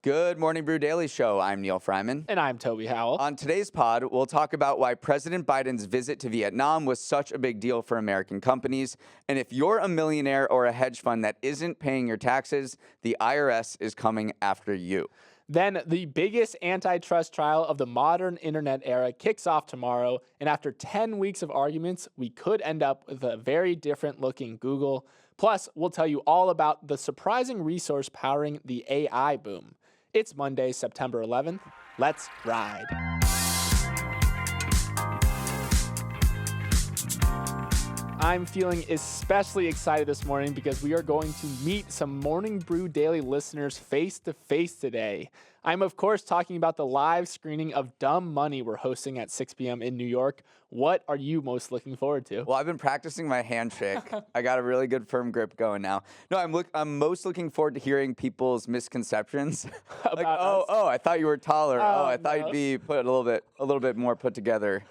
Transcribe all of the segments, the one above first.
Good morning, Brew Daily show. I'm Neal Freyman. And I'm Toby Howell. On today's pod, we'll talk about why President Biden's visit to Vietnam was such a big deal for American companies. And if you're a millionaire or a hedge fund that isn't paying your taxes, the IRS is coming after you. Then the biggest antitrust trial of the modern internet era kicks off tomorrow. And after 10 weeks of arguments, we could end up with a very different looking Google. Plus, we'll tell you all about the surprising resource powering the AI boom. It's Monday, September 11th. Let's ride. I'm feeling especially excited this morning because we are going to meet some Morning Brew Daily listeners face to face today. I'm, of course, talking about the live screening of Dumb Money we're hosting at 6 p.m. in New York. What are you most looking forward to? Well, I've been practicing my handshake. I got a really good firm grip going now. No, I'm most looking forward to hearing people's misconceptions. Like, I thought you were taller. I thought you'd be a little bit more put together.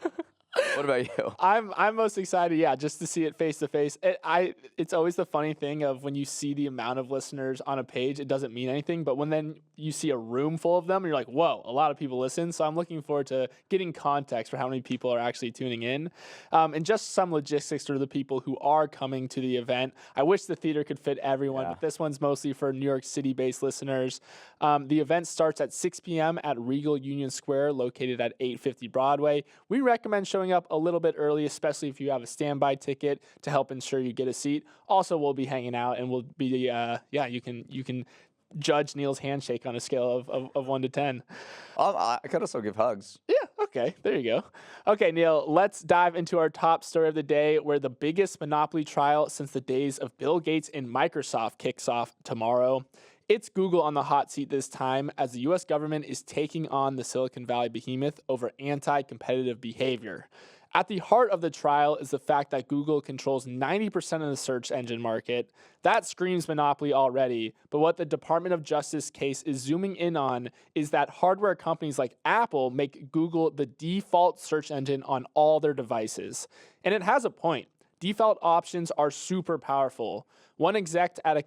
What about you? I'm most excited, just to see it face to face. It's always the funny thing of when you see the amount of listeners on a page, it doesn't mean anything. But when then you see a room full of them, you're like, whoa, a lot of people listen. So I'm looking forward to getting context for how many people are actually tuning in. And just some logistics for the people who are coming to the event. I wish the theater could fit everyone, but this one's mostly for New York City-based listeners. The event starts at 6 p.m. at Regal Union Square, located at 850 Broadway. We recommend showing up a little bit early, especially if you have a standby ticket to help ensure you get a seat. Also, we'll be hanging out and we'll be, you can judge Neal's handshake on a scale of 1 to 10. I could also give hugs. Yeah, okay, there you go. Okay, Neal, let's dive into our top story of the day, where the biggest monopoly trial since the days of Bill Gates and Microsoft kicks off tomorrow. It's Google on the hot seat this time, as the U.S. government is taking on the Silicon Valley behemoth over anti-competitive behavior. At the heart of the trial is the fact that Google controls 90% of the search engine market. That screams monopoly already, but what the Department of Justice case is zooming in on is that hardware companies like Apple make Google the default search engine on all their devices. And it has a point. Default options are super powerful. One exec at a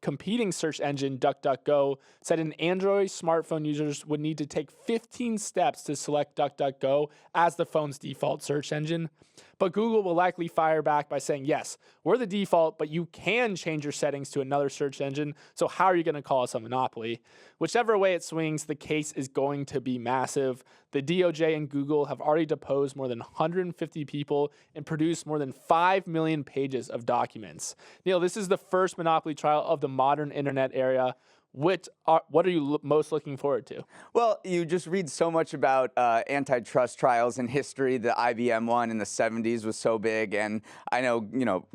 competing search engine, DuckDuckGo, said an Android smartphone users would need to take 15 steps to select DuckDuckGo as the phone's default search engine. But Google will likely fire back by saying, yes, we're the default, but you can change your settings to another search engine, so how are you going to call us a monopoly? Whichever way it swings, the case is going to be massive. The DOJ and Google have already deposed more than 150 people and produced more than 5 million pages of documents. Neal, this is the first monopoly trial of the modern internet era. What are you most looking forward to? Well, you just read so much about antitrust trials in history. The IBM one in the 70s was so big, and I know,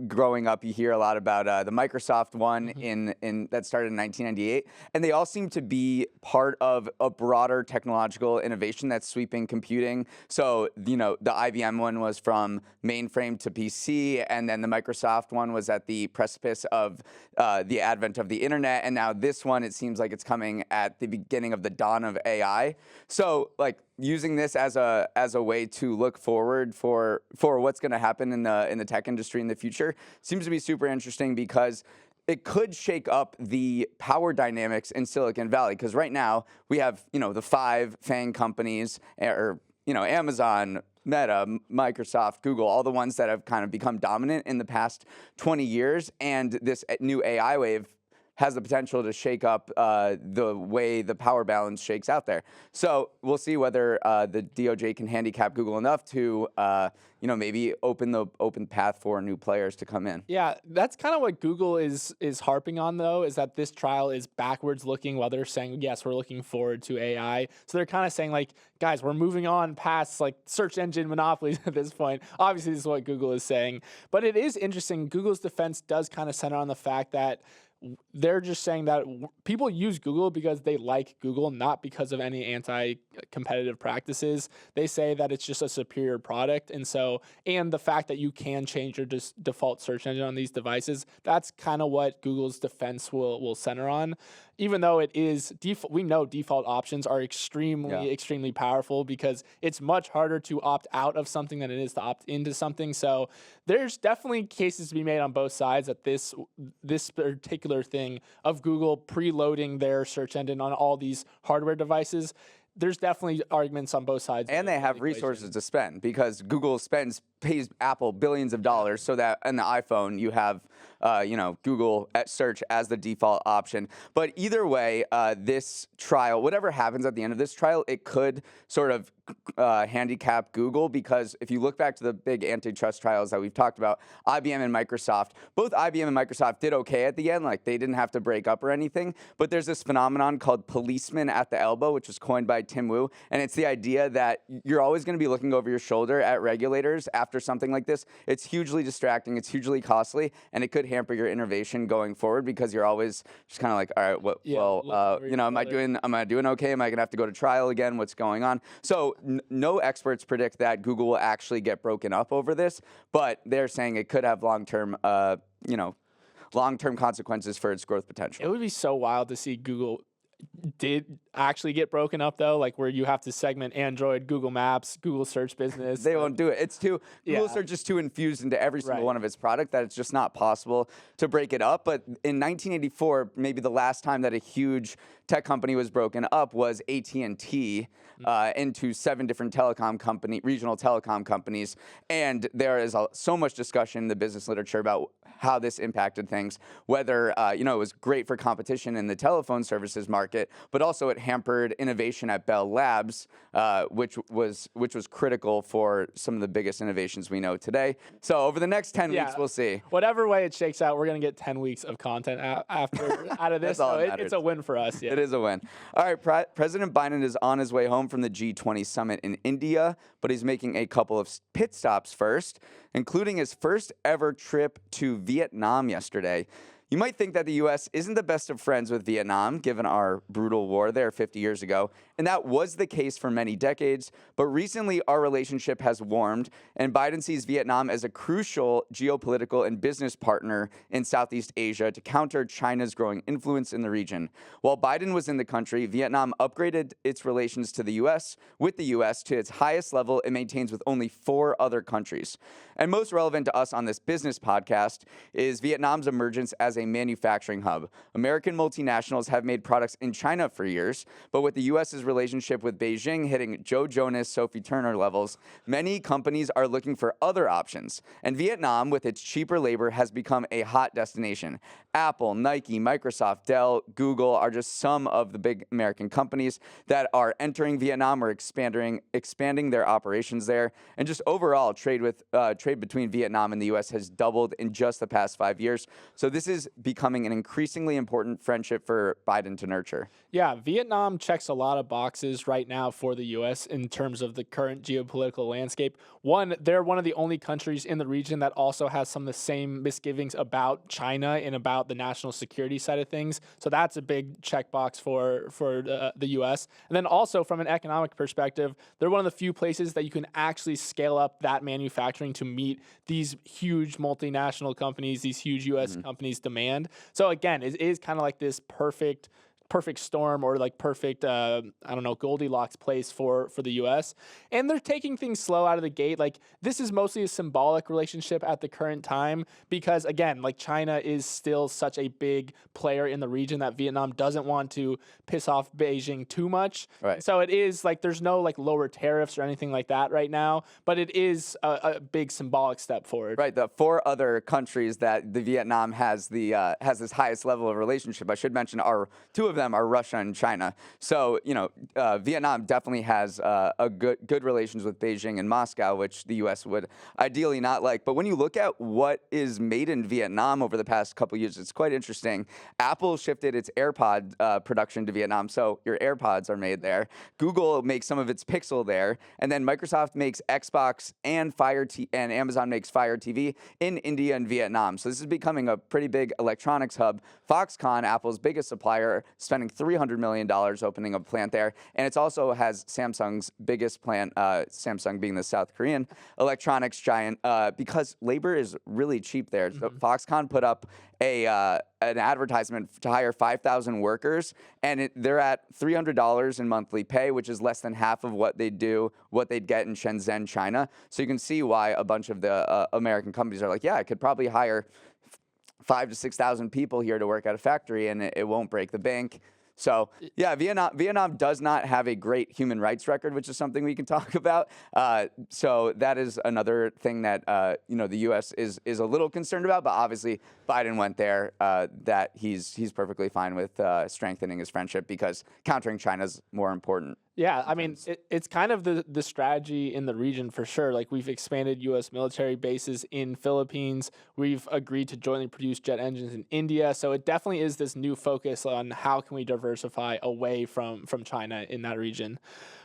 growing up, you hear a lot about the Microsoft one in that started in 1998, and they all seem to be part of a broader technological innovation that's sweeping computing. So, the IBM one was from mainframe to PC, and then the Microsoft one was at the precipice of the advent of the internet, and now this one, it seems like it's coming at the beginning of the dawn of AI. So, using this as a way to look forward for what's going to happen in the tech industry in the future seems to be super interesting, because it could shake up the power dynamics in Silicon Valley. Because right now we have the 5 FANG companies, or Amazon, Meta, Microsoft, Google, all the ones that have kind of become dominant in the past 20 years, and this new AI wave has the potential to shake up the way the power balance shakes out there. So we'll see whether the DOJ can handicap Google enough to, maybe open path for new players to come in. Yeah, that's kind of what Google is harping on, though, is that this trial is backwards looking, while they're saying, yes, we're looking forward to AI. So they're kind of saying, guys, we're moving on past search engine monopolies at this point. Obviously, this is what Google is saying. But it is interesting. Google's defense does kind of center on the fact that they're just saying that people use Google because they like Google, not because of any anti-competitive practices. They say that it's just a superior product. And the fact that you can change your default search engine on these devices, that's kind of what Google's defense will center on. even though it is default, we know default options are extremely powerful because it's much harder to opt out of something than it is to opt into something. So there's definitely cases to be made on both sides that this particular thing of Google preloading their search engine on all these hardware devices, there's definitely arguments on both sides. And they have resources to spend because Google pays Apple billions of dollars so that in the iPhone you have, Google at search as the default option. But either way, this trial, whatever happens at the end of this trial, it could sort of handicap Google, because if you look back to the big antitrust trials that we've talked about, IBM and Microsoft, both IBM and Microsoft did okay at the end. Like, they didn't have to break up or anything. But there's this phenomenon called policeman at the elbow, which was coined by Tim Wu. And it's the idea that you're always going to be looking over your shoulder at regulators after something like this. It's hugely distracting. It's hugely costly. And it could hamper your innovation going forward because you're always just kind of like, all right, am I doing okay? Am I going to have to go to trial again? What's going on? So no experts predict that Google will actually get broken up over this, but they're saying it could have long-term consequences for its growth potential. It would be so wild to see Google did actually get broken up, though, like where you have to segment Android, Google Maps, Google Search Business. They won't do it. Google Search is too infused into every single one of its product that it's just not possible to break it up. But in 1984, maybe the last time that a huge tech company was broken up was AT&T into 7 different regional telecom companies. And there is so much discussion in the business literature about how this impacted things, whether it was great for competition in the telephone services market, but also it hampered innovation at Bell Labs, which was critical for some of the biggest innovations we know today. So over the next 10 weeks, we'll see. Whatever way it shakes out, we're going to get 10 weeks of content out of this. So it's a win for us. Yeah. It is a win. All right, President Biden is on his way home from the G20 summit in India, but he's making a couple of pit stops first, including his first ever trip to Vietnam yesterday. You might think that the U.S. isn't the best of friends with Vietnam, given our brutal war there 50 years ago, and that was the case for many decades, but recently our relationship has warmed, and Biden sees Vietnam as a crucial geopolitical and business partner in Southeast Asia to counter China's growing influence in the region. While Biden was in the country, Vietnam upgraded its relations to the U.S. with the U.S. to its highest level it maintains with only 4 other countries. And most relevant to us on this business podcast is Vietnam's emergence as a manufacturing hub. American multinationals have made products in China for years, but with the U.S.'s relationship with Beijing hitting Joe Jonas, Sophie Turner levels, many companies are looking for other options. And Vietnam, with its cheaper labor, has become a hot destination. Apple, Nike, Microsoft, Dell, Google are just some of the big American companies that are entering Vietnam or expanding their operations there. And just overall, trade between Vietnam and the U.S. has doubled in just the past 5 years. So this is becoming an increasingly important friendship for Biden to nurture. Yeah, Vietnam checks a lot of boxes right now for the U.S. in terms of the current geopolitical landscape. One, they're one of the only countries in the region that also has some of the same misgivings about China and about the national security side of things. So that's a big checkbox for the U.S. And then also from an economic perspective, they're one of the few places that you can actually scale up that manufacturing to meet these huge multinational companies, these huge U.S. companies' demand. So again, it is kind of like this perfect storm or like perfect, Goldilocks place for the U.S. And they're taking things slow out of the gate. Like, this is mostly a symbolic relationship at the current time because, again, like, China is still such a big player in the region that Vietnam doesn't want to piss off Beijing too much. Right. So it is like there's no like lower tariffs or anything like that right now, but it is a big symbolic step forward. Right. The 4 other countries that the Vietnam has this highest level of relationship, I should mention, are 2 of them are Russia and China. So, Vietnam definitely has a good relations with Beijing and Moscow, which the U.S. would ideally not like. But when you look at what is made in Vietnam over the past couple of years, it's quite interesting. Apple shifted its AirPod production to Vietnam, so your AirPods are made there. Google makes some of its Pixel there, and then Microsoft makes Xbox and and Amazon makes Fire TV in India and Vietnam. So this is becoming a pretty big electronics hub. Foxconn, Apple's biggest supplier, spending $300 million opening a plant there. And it also has Samsung's biggest plant, Samsung being the South Korean electronics giant, because labor is really cheap there. So Foxconn put up an advertisement to hire 5,000 workers, and they're at $300 in monthly pay, which is less than half of what they'd get in Shenzhen, China. So you can see why a bunch of the American companies are like, yeah, I could probably hire 5,000 to 6,000 people here to work at a factory, and it won't break the bank. So yeah, Vietnam does not have a great human rights record, which is something we can talk about. So that is another thing that the U.S. is a little concerned about. But obviously, Biden went there. That he's perfectly fine with strengthening his friendship, because countering China is more important. Yeah, I mean, it's kind of the strategy in the region for sure. Like, we've expanded U.S. military bases in Philippines. We've agreed to jointly produce jet engines in India. So it definitely is this new focus on how can we diversify away from China in that region.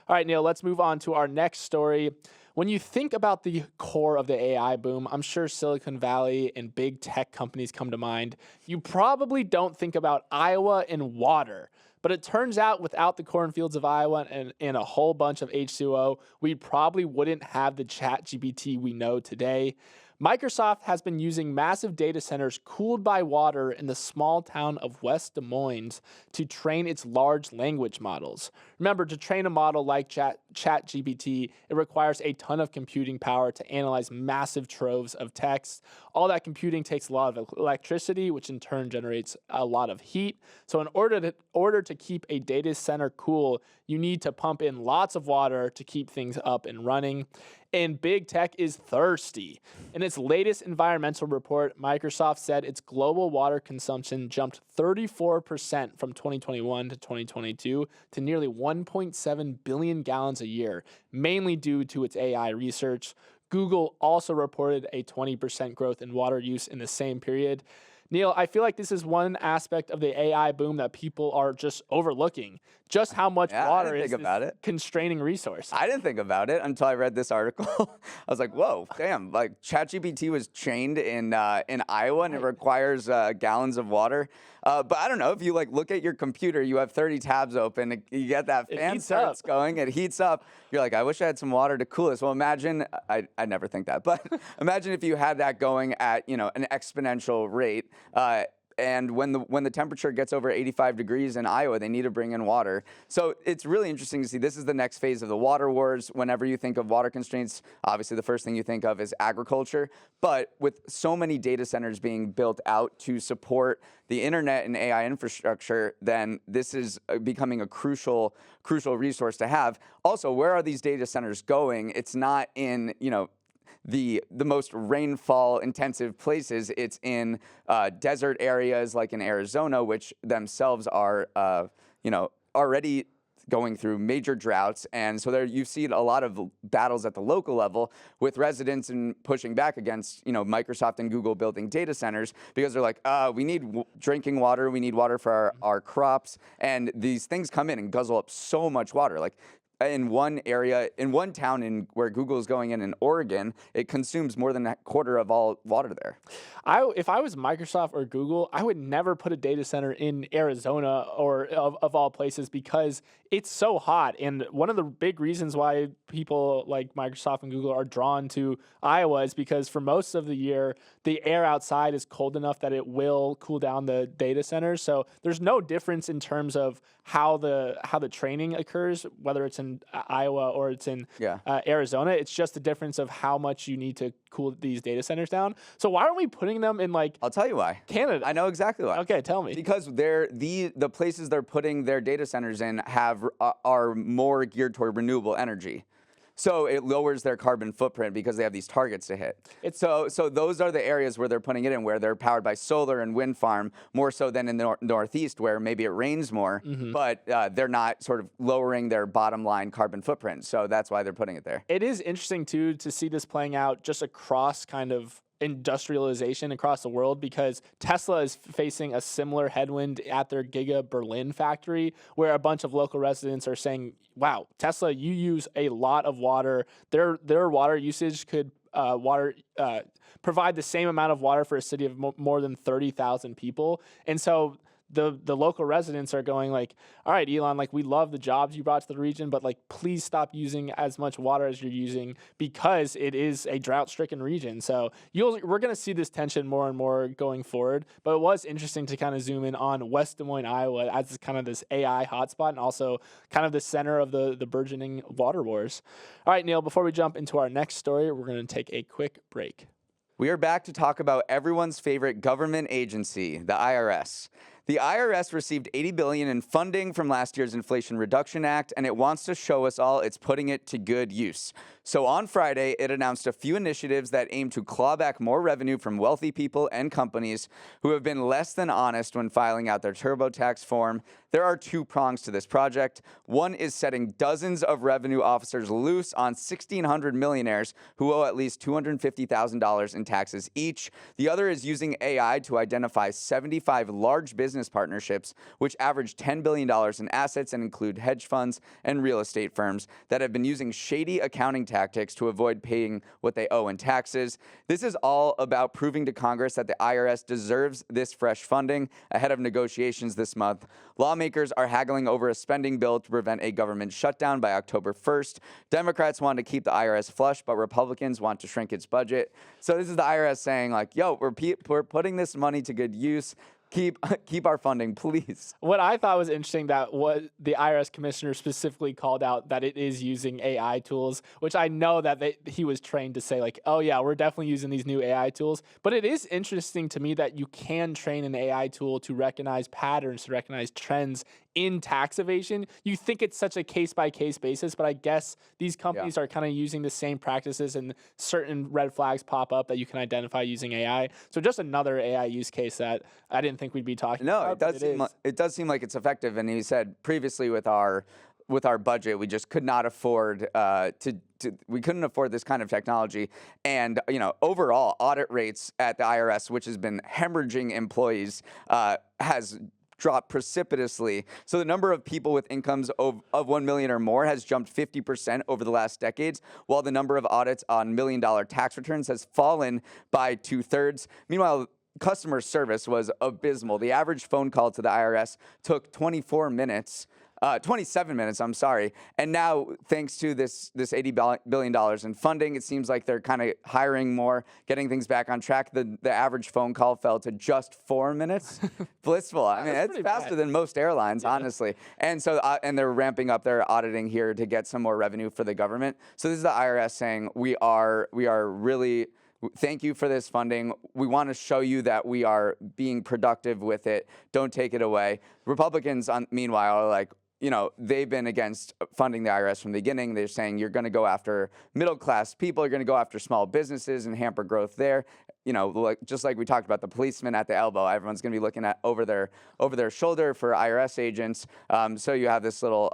All right, Neal, let's move on to our next story. When you think about the core of the AI boom, I'm sure Silicon Valley and big tech companies come to mind. You probably don't think about Iowa and water. But it turns out without the cornfields of Iowa and a whole bunch of H2O, we probably wouldn't have the ChatGPT we know today. Microsoft has been using massive data centers cooled by water in the small town of West Des Moines to train its large language models. Remember, to train a model like ChatGPT, it requires a ton of computing power to analyze massive troves of text. All that computing takes a lot of electricity, which in turn generates a lot of heat. So in order to keep a data center cool, you need to pump in lots of water to keep things up and running. And big tech is thirsty. In its latest environmental report, Microsoft said its global water consumption jumped 34% from 2021 to 2022 to nearly 1.7 billion gallons a year, mainly due to its AI research. Google also reported a 20% growth in water use in the same period. Neal, I feel like this is one aspect of the AI boom that people are just overlooking. Just how much water is this constraining resource. I didn't think about it until I read this article. I was like, whoa, damn, like ChatGPT was trained in Iowa, and it requires gallons of water. But I don't know, if you look at your computer, you have 30 tabs open, you get that fan starts going, it heats up. You're like, I wish I had some water to cool this. Well, imagine, I never think that, but imagine if you had that going at an exponential rate. And when the temperature gets over 85 degrees in Iowa, they need to bring in water. So it's really interesting to see. This is the next phase of the water wars. Whenever you think of water constraints, obviously the first thing you think of is agriculture. But with so many data centers being built out to support the internet and AI infrastructure, then this is becoming a crucial resource to have. Also, where are these data centers going? It's not in, the most rainfall intensive places. It's in desert areas like in Arizona, which themselves are already going through major droughts. And so there you've seen a lot of battles at the local level with residents and pushing back against Microsoft and Google building data centers, because they're like, we need drinking water, we need water for our crops, and these things come in and guzzle up so much water. Like, in one town where Google is going in Oregon, it consumes more than a quarter of all water there. If I was Microsoft or Google, I would never put a data center in Arizona or of all places, because it's so hot. And one of the big reasons why people like Microsoft and Google are drawn to Iowa is because for most of the year, the air outside is cold enough that it will cool down the data centers. So there's no difference in terms of how the training occurs, whether it's in Iowa or it's in Arizona. It's just the difference of how much you need to cool these data centers down. So why aren't we putting them in I'll tell you why. Canada? I know exactly why. Okay, tell me. Because the places they're putting their data centers in are more geared toward renewable energy. So it lowers their carbon footprint because they have these targets to hit. So those are the areas where they're putting it in, where they're powered by solar and wind farm, more so than in the Northeast, where maybe it rains more, but they're not sort of lowering their bottom line carbon footprint. So that's why they're putting it there. It is interesting, too, to see this playing out just across kind of industrialization across the world, because Tesla is facing a similar headwind at their Giga Berlin factory, where a bunch of local residents are saying, wow, Tesla, you use a lot of water. Their water usage could provide the same amount of water for a city of more than 30,000 people. And so the local residents are going like, all right, Elon, like we love the jobs you brought to the region, but like please stop using as much water as you're using because it is a drought-stricken region. So we're going to see this tension more and more going forward. But it was interesting to kind of zoom in on West Des Moines, Iowa, as kind of this AI hotspot and also kind of the center of the burgeoning water wars. All right, Neal, before we jump into our next story, we're going to take a quick break. We are back to talk about everyone's favorite government agency, the IRS. The IRS received $80 billion in funding from last year's Inflation Reduction Act, and it wants to show us all it's putting it to good use. So on Friday, it announced a few initiatives that aim to claw back more revenue from wealthy people and companies who have been less than honest when filing out their TurboTax form. There are two prongs to this project. One is setting dozens of revenue officers loose on 1,600 millionaires who owe at least $250,000 in taxes each. The other is using AI to identify 75 large business partnerships, which average $10 billion in assets and include hedge funds and real estate firms that have been using shady accounting tactics to avoid paying what they owe in taxes. This is all about proving to Congress that the IRS deserves this fresh funding ahead of negotiations this month. Lawmakers are haggling over a spending bill to prevent a government shutdown by October 1st. Democrats want to keep the IRS flush, but Republicans want to shrink its budget. So this is the IRS saying, like, yo, we're putting this money to good use. Keep our funding, please. What I thought was interesting that what the IRS commissioner specifically called out that it is using AI tools, which I know that he was trained to say like, oh yeah, we're definitely using these new AI tools. But it is interesting to me that you can train an AI tool to recognize patterns, to recognize trends in tax evasion. You think it's such a case-by-case basis, but I guess these companies are kind of using the same practices and certain red flags pop up that you can identify using AI. So just another AI use case that I didn't think we'd be talking about. No, it does seem like it's effective. And he said previously with our budget, we just could not afford we couldn't afford this kind of technology. And, overall audit rates at the IRS, which has been hemorrhaging employees, has dropped precipitously. So the number of people with incomes of 1 million or more has jumped 50% over the last decades, while the number of audits on $1 million tax returns has fallen by 2/3. Meanwhile, customer service was abysmal. The average phone call to the IRS took 27 minutes, I'm sorry. And now, thanks to this $80 billion in funding, it seems like they're kind of hiring more, getting things back on track. The average phone call fell to just 4 minutes. Blissful. I mean, it's faster than most airlines, honestly. And so, and they're ramping up their auditing here to get some more revenue for the government. So this is the IRS saying, we are really... Thank you for this funding. We want to show you that we are being productive with it. Don't take it away. Republicans, meanwhile, are like, they've been against funding the IRS from the beginning. They're saying you're going to go after middle-class people. You're going to go after small businesses and hamper growth there. Just like we talked about the policeman at the elbow. Everyone's going to be looking at over their shoulder for IRS agents. So you have this little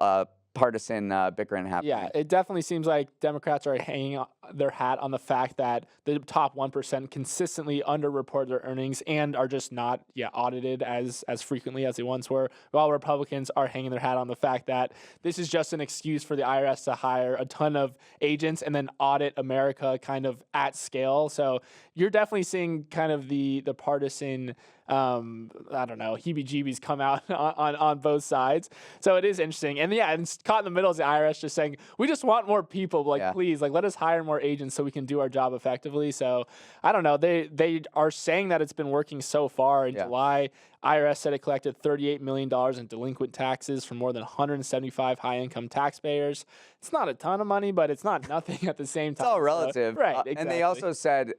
partisan bickering happening. Yeah, it definitely seems like Democrats are hanging their hat on the fact that the top 1% consistently underreport their earnings and are just not audited as frequently as they once were, while Republicans are hanging their hat on the fact that this is just an excuse for the IRS to hire a ton of agents and then audit America kind of at scale. So you're definitely seeing kind of the partisan heebie-jeebies come out on both sides. So it is interesting. And it's caught in the middle is the IRS just saying, we just want more people. Please, let us hire more agents so we can do our job effectively. So I don't know. They are saying that it's been working so far. In July, IRS said it collected $38 million in delinquent taxes from more than 175 high-income taxpayers. It's not a ton of money, but it's not nothing at the same time. It's all relative. So, right, exactly. And they also said,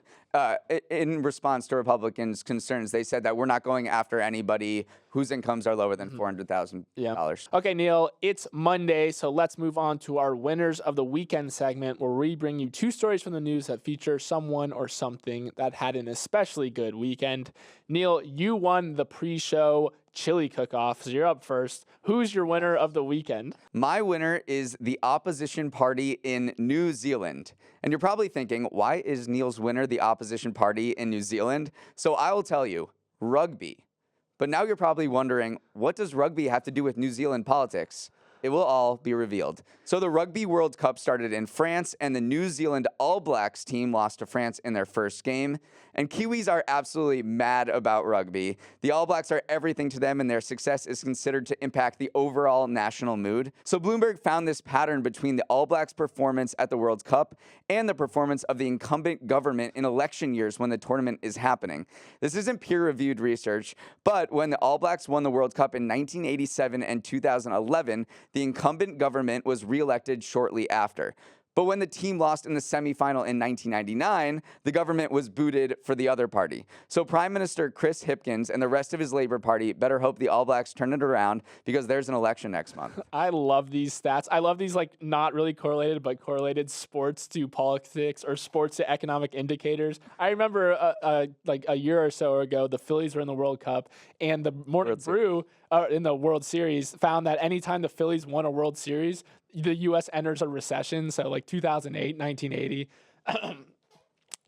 in response to Republicans' concerns, they said that we're not going after anybody whose incomes are lower than $400,000. Okay, Neal, it's Monday, so let's move on to our Winners of the Weekend segment, where we bring you two stories from the news that feature someone or something that had an especially good weekend. Neal, you won the pre-show chili cook-off, so you're up first. Who's your winner of the weekend? My winner is the opposition party in New Zealand. And you're probably thinking, why is Neal's winner the opposition party in New Zealand? So I will tell you, rugby. But now you're probably wondering, what does rugby have to do with New Zealand politics? It will all be revealed. So the Rugby World Cup started in France, and the New Zealand All Blacks team lost to France in their first game. And Kiwis are absolutely mad about rugby. The All Blacks are everything to them, and their success is considered to impact the overall national mood. So Bloomberg found this pattern between the All Blacks' performance at the World Cup and the performance of the incumbent government in election years when the tournament is happening. This isn't peer-reviewed research, but when the All Blacks won the World Cup in 1987 and 2011, the incumbent government was reelected shortly after. But when the team lost in the semifinal in 1999, the government was booted for the other party. So Prime Minister Chris Hipkins and the rest of his Labour Party better hope the All Blacks turn it around because there's an election next month. I love these stats. I love these like not really correlated, but correlated sports to politics or sports to economic indicators. I remember like a year or so ago, the Phillies were in the World Cup, and the Morning Brew in the World Series found that anytime the Phillies won a World Series, the U.S. enters a recession. So like 2008, 1980.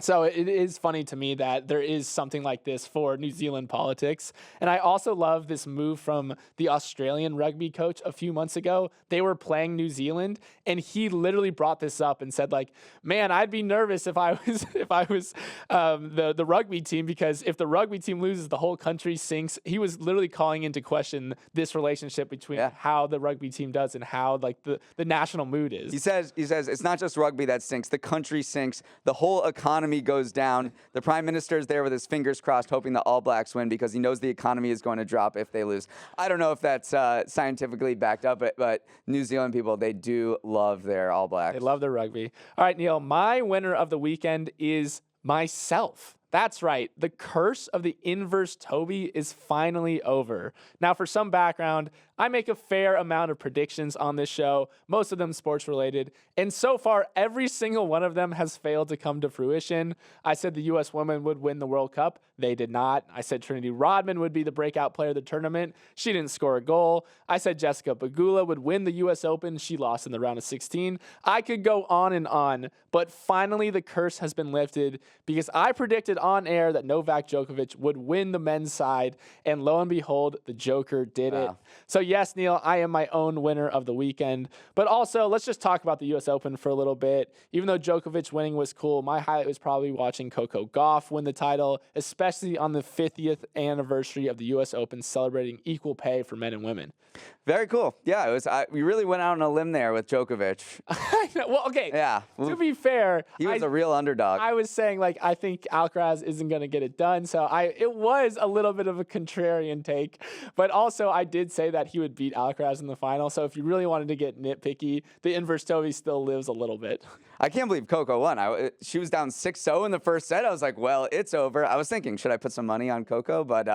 So it is funny to me that there is something like this for New Zealand politics. And I also love this move from the Australian rugby coach a few months ago. They were playing New Zealand, and he literally brought this up and said, like, man, I'd be nervous if I was the rugby team, because if the rugby team loses, the whole country sinks. He was literally calling into question this relationship between how the rugby team does and how like the national mood is. He says it's not just rugby that sinks. The country sinks. The whole economy goes down. The Prime Minister is there with his fingers crossed, hoping the All Blacks win because he knows the economy is going to drop if they lose. I don't know if that's scientifically backed up, but New Zealand people, they do love their All Blacks. They love their rugby. All right, Neal, my winner of the weekend is myself. That's right. The curse of the inverse Toby is finally over. Now, for some background, I make a fair amount of predictions on this show, most of them sports related, and so far, every single one of them has failed to come to fruition. I said the U.S. women would win the World Cup. They did not. I said Trinity Rodman would be the breakout player of the tournament. She didn't score a goal. I said Jessica Pegula would win the U.S. Open. She lost in the round of 16. I could go on, but finally the curse has been lifted because I predicted on air that Novak Djokovic would win the men's side, and lo and behold, the Joker did it. So yes, Neal, I am my own winner of the weekend, but also let's just talk about the U.S. Open for a little bit. Even though Djokovic winning was cool, my highlight was probably watching Coco Gauff win the title, especially on the 50th anniversary of the U.S. Open celebrating equal pay for men and women. Very cool. Yeah, it was. We really went out on a limb there with Djokovic. Well, okay. Yeah. To be fair, he was a real underdog. I was saying, like, I think Alcaraz isn't going to get it done. So it was a little bit of a contrarian take. But also, I did say that he would beat Alcaraz in the final. So if you really wanted to get nitpicky, the inverse Toby still lives a little bit. I can't believe Coco won. She was down 6-0 in the first set. I was like, well, it's over. I was thinking, should I put some money on Coco? But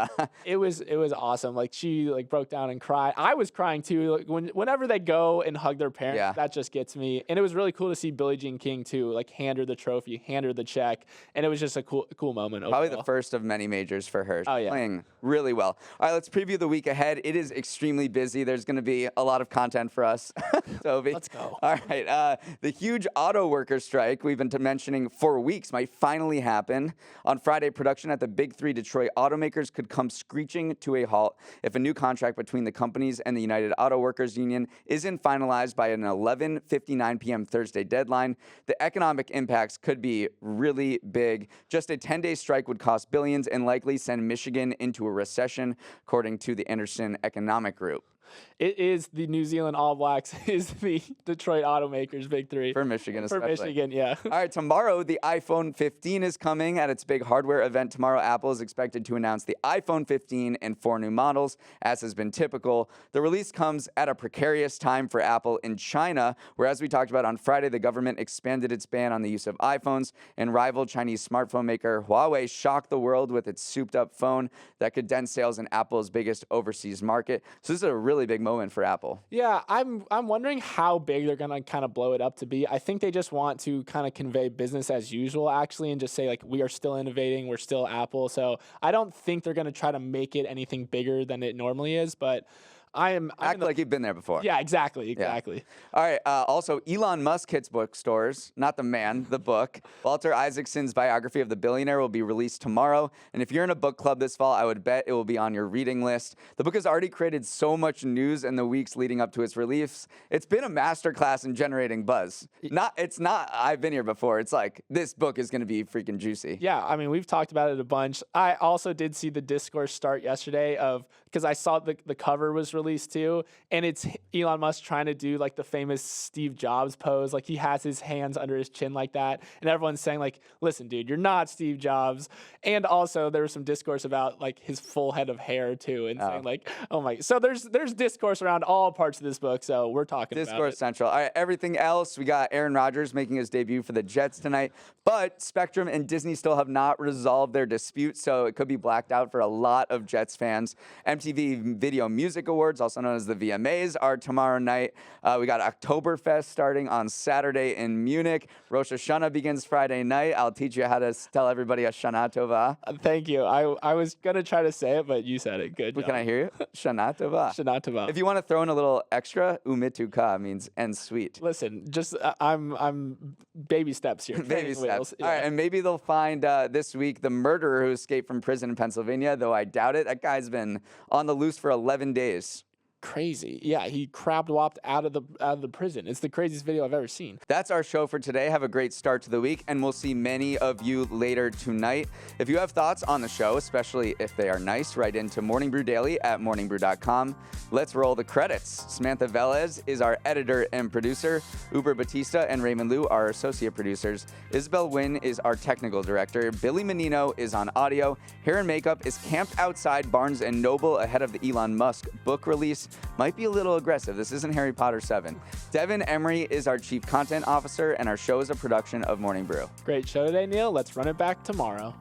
it was awesome. Like, she like broke down and cried. I was crying too. Like, whenever they go and hug their parents, that just gets me. And it was really cool to see Billie Jean King too, like hand her the trophy, hand her the check, and it was just a cool moment. Probably overall. the first of many majors for her. Oh yeah, playing really well. All right, let's preview the week ahead. It is extremely busy. There's going to be a lot of content for us, Toby. Let's go. All right, the huge auto worker strike we've been mentioning for weeks might finally happen. On Friday, production at the Big Three Detroit automakers could come screeching to a halt if a new contract between the companies and the United Auto Workers Union isn't finalized by an 11:59 p.m. Thursday deadline. The economic impacts could be really big. Just a 10-day strike would cost billions and likely send Michigan into a recession, according to the Anderson Economic Group. It is the New Zealand All Blacks, is the Detroit automakers Big Three. For Michigan, especially. For Michigan, yeah. All right, tomorrow, the iPhone 15 is coming. At its big hardware event tomorrow, Apple is expected to announce the iPhone 15 and 4 new models, as has been typical. The release comes at a precarious time for Apple in China, where, as we talked about on Friday, the government expanded its ban on the use of iPhones, and rival Chinese smartphone maker Huawei shocked the world with its souped-up phone that could dent sales in Apple's biggest overseas market. So this is a really big moment for Apple. Yeah, I'm wondering how big they're gonna kind of blow it up to be. I think they just want to kind of convey business as usual, actually, and just say like we are still innovating, we're still Apple. So I don't think they're gonna try to make it anything bigger than it normally is, but Act like you've been there before. Yeah, exactly. All right. Also, Elon Musk hits bookstores, not the man, the book. Walter Isaacson's biography of the billionaire will be released tomorrow. And if you're in a book club this fall, I would bet it will be on your reading list. The book has already created so much news in the weeks leading up to its release. It's been a masterclass in generating buzz. It's not, I've been here before. It's like, this book is going to be freaking juicy. Yeah, I mean, we've talked about it a bunch. I also did see the discourse start yesterday because I saw the cover was released too, and it's Elon Musk trying to do like the famous Steve Jobs pose, like he has his hands under his chin like that, and everyone's saying like, listen, dude, you're not Steve Jobs. And also there was some discourse about like his full head of hair too, and saying like, oh my, so there's discourse around all parts of this book, so we're talking about it. Discourse Central. All right, everything else, we got Aaron Rodgers making his debut for the Jets tonight, but Spectrum and Disney still have not resolved their dispute, so it could be blacked out for a lot of Jets fans. MTV Video Music Awards, also known as the VMAs, are tomorrow night. We got Oktoberfest starting on Saturday in Munich. Rosh Hashanah begins Friday night. I'll teach you how to tell everybody Shana Tova. Thank you. I was going to try to say it, but you said it. Good job. Can I hear you? Shana Tova. Shana Tova. If you want to throw in a little extra, umituka means and sweet. Listen, just I'm baby steps here. Baby steps. Yeah. All right, and maybe they'll find this week the murderer who escaped from prison in Pennsylvania, though I doubt it. That guy's been on the loose for 11 days. Crazy. Yeah, he crab-walked out of the prison. It's the craziest video I've ever seen. That's our show for today. Have a great start to the week, and we'll see many of you later tonight. If you have thoughts on the show, especially if they are nice, write into Morning Brew Daily at morningbrew.com. Let's roll the credits. Samantha Velez is our editor and producer. Uber Batista and Raymond Liu are our associate producers. Isabel Wynn is our technical director. Billy Menino is on audio. Hair and makeup is camped outside Barnes & Noble ahead of the Elon Musk book release. Might be a little aggressive. This isn't Harry Potter 7. Devin Emery is our chief content officer, and our show is a production of Morning Brew. Great show today, Neal. Let's run it back tomorrow.